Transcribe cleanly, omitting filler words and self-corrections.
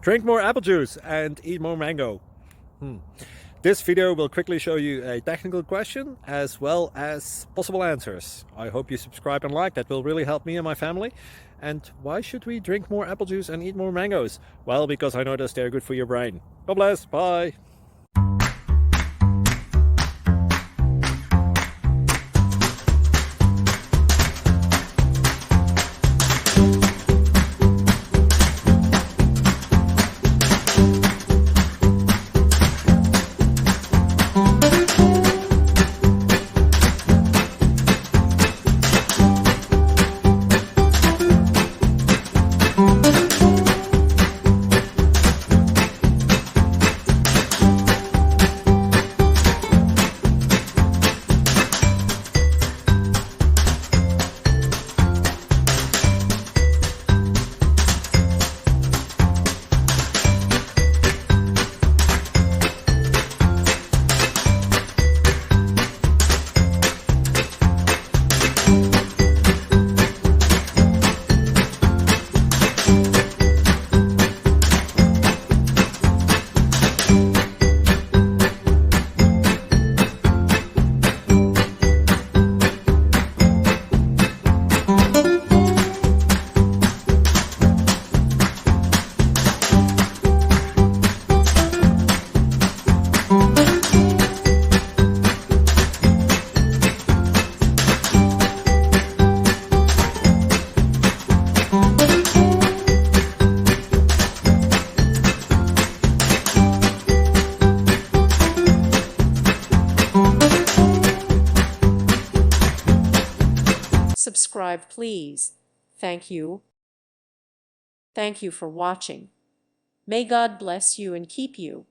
Drink more apple juice and eat more mango. This video will quickly show you a technical question as well as possible answers. I hope you subscribe and like, that will really help me and my family. And why should we drink more apple juice and eat more mangoes? Well, because I noticed they're good for your brain. God bless, bye! Subscribe, please. Thank you. Thank you for watching. May God bless you and keep you.